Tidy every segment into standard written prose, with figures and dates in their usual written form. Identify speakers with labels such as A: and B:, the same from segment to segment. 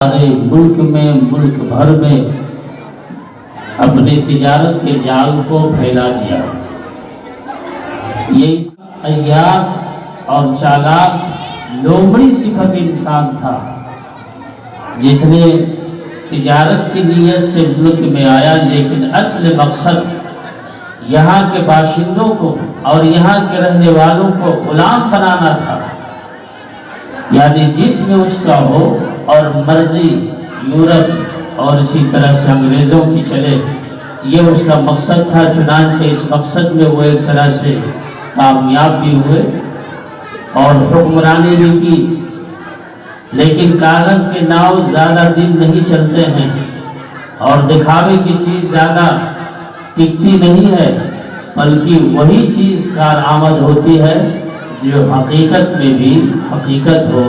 A: ہمارے ملک میں ملک بھر میں اپنی تجارت کے جال کو پھیلا دیا۔ یہ عیار اور چالاک لومڑی صفت انسان تھا جس نے تجارت کی نیت سے ملک میں آیا، لیکن اصل مقصد یہاں کے باشندوں کو اور یہاں کے رہنے والوں کو غلام بنانا تھا، یعنی جس میں اس کا ہو اور مرضی یورپ اور اسی طرح سے انگریزوں کی چلے، یہ اس کا مقصد تھا۔ چنانچہ اس مقصد میں وہ ایک طرح سے کامیاب بھی ہوئے اور حکمرانی بھی کی، لیکن کاغذ کے ناؤ زیادہ دن نہیں چلتے ہیں اور دکھاوے کی چیز زیادہ ٹکتی نہیں ہے، بلکہ وہی چیز کارآمد ہوتی ہے جو حقیقت میں بھی حقیقت ہو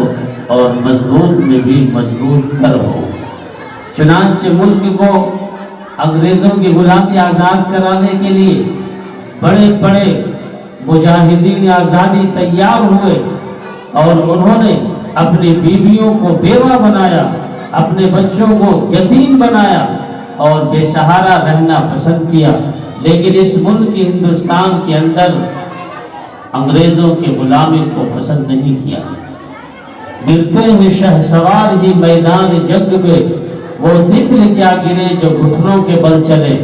A: اور مضبوط میں بھی مضبوط تر ہو۔ چنانچہ ملک کو انگریزوں کی غلامی آزاد کرانے کے لیے بڑے بڑے مجاہدین آزادی تیار ہوئے اور انہوں نے اپنی بیویوں کو بیوہ بنایا، اپنے بچوں کو یتیم بنایا اور بے سہارا رہنا پسند کیا، لیکن اس ملک ہندوستان کے اندر انگریزوں کی غلامی کو پسند نہیں کیا۔ گرتے ہیں شہسوار ہی میدان جنگ میں، وہ طفل کیا گرے جو گھٹنوں کے بل چلے۔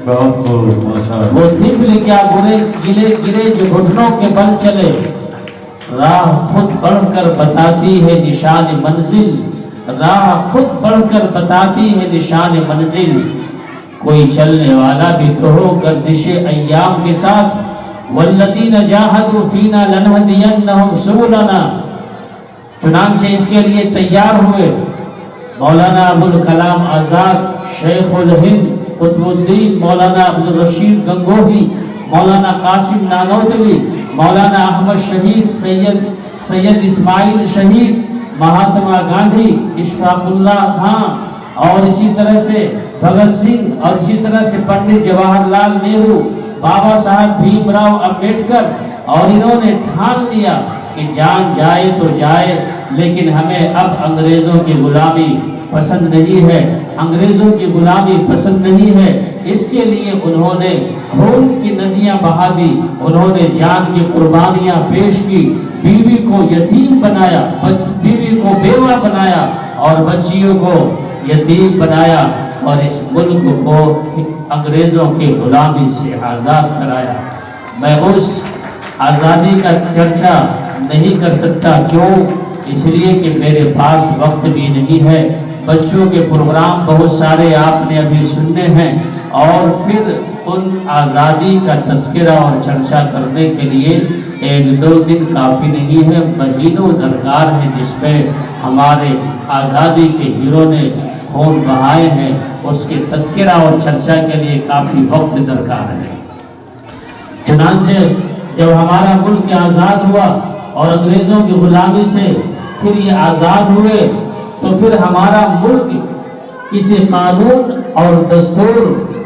A: وہ طفل کیا گرے جو گھٹنوں کے بل چلے، راہ خود بڑھ کر بتاتی ہے نشان منزل، راہ خود بڑھ کر بتاتی ہے نشان منزل۔ کوئی چلنے والا بھی تو ہو گردش ایام کے ساتھ، والذین جاہدوا فینا لنہدینہم سبلنا۔ چنانچہ اس کے لیے تیار ہوئے مولانا ابوالکلام آزاد، شیخ الہند قطب الدین مولانا عبدالرشید گنگوہی، مولانا قاسم نانوتوی، مولانا احمد شہید، سید اسماعیل شہید، مہاتما گاندھی، اشفاق اللہ خان اور اسی طرح سے بھگت سنگھ اور اسی طرح سے پنڈت جواہر لال نہرو، بابا صاحب بھیم راؤ امبیڈکر، اور انہوں نے ٹھان لیا کہ جان جائے تو جائے، لیکن ہمیں اب انگریزوں کی غلامی پسند نہیں ہے، انگریزوں کی غلامی پسند نہیں ہے۔ اس کے لیے انہوں نے خون کی ندیاں بہا دی، انہوں نے جان کی قربانیاں پیش کی، بیوی کو یتیم بنایا، بیوی کو بیوہ بنایا اور بچیوں کو یتیم بنایا، اور اس ملک کو انگریزوں کی غلامی سے آزاد کرایا۔ میں اس آزادی کا چرچا نہیں کر سکتا، کیوں؟ اس لیے کہ میرے پاس وقت بھی نہیں ہے۔ بچوں کے پروگرام بہت سارے آپ نے ابھی سننے ہیں، اور پھر ان آزادی کا تذکرہ اور چرچا کرنے کے لیے ایک دو دن کافی نہیں ہے، مہینوں درکار ہیں جس پہ ہمارے آزادی کے ہیرو نے خون بہائے ہیں، اس کے تذکرہ اور چرچا کے لیے کافی وقت درکار ہے۔ چنانچہ جب ہمارا ملک آزاد ہوا اور انگریزوں کی غلامی سے پھر یہ آزاد ہوئے، تو پھر ہمارا ملک کسی قانون اور دستور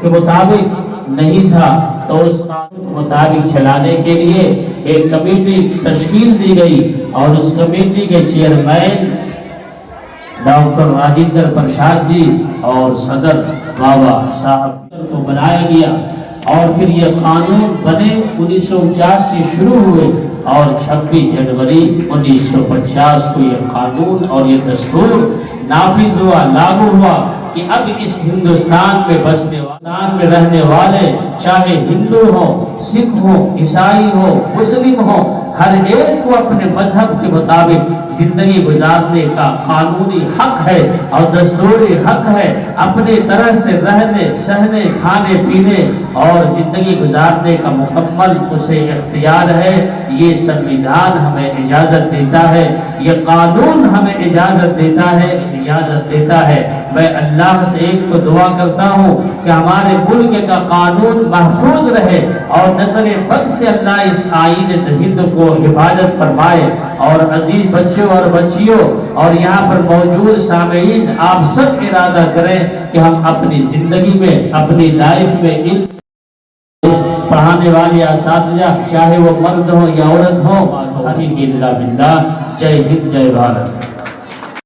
A: کے مطابق نہیں تھا، تو اس قانون کے مطابق چلانے کے لیے ایک کمیٹی تشکیل دی گئی، اور اس کمیٹی کے چیئرمین ڈاکٹر راجندر پرساد جی اور صدر بابا صاحب کو بنایا گیا، اور پھر یہ قانون بنے 1949 سے شروع ہوئے، اور 26 جنوری 1950 کو یہ قانون اور یہ دستور نافذ ہوا، لاگو ہوا کہ اب اس ہندوستان میں میں رہنے والے، چاہے ہندو ہوں، سکھ ہوں، عیسائی ہوں، مسلم ہوں، ہر ایک کو اپنے مذہب کے مطابق زندگی گزارنے کا قانونی حق ہے اور دستوری حق ہے۔ اپنے طرح سے رہنے، سہنے، کھانے پینے اور زندگی گزارنے کا مکمل اسے اختیار ہے۔ یہ سنویدھان ہمیں اجازت دیتا ہے، یہ قانون ہمیں اجازت دیتا ہے۔ میں اللہ سے ایک تو دعا کرتا ہوں کہ ہمارے ملک کا قانون محفوظ رہے، اور نظر بد سے اللہ اس آئین ہند کو حفاظت فرمائے۔ اور عزیز بچوں اور بچیوں اور یہاں پر موجود سامعین، آپ سب ارادہ کریں کہ ہم اپنی زندگی میں، اپنی لائف میں ان پڑھانے والے اساتذہ، چاہے وہ مرد ہوں یا عورت ہوں، حفیظ اللہ باللہ۔ جے ہند، جے بھارت۔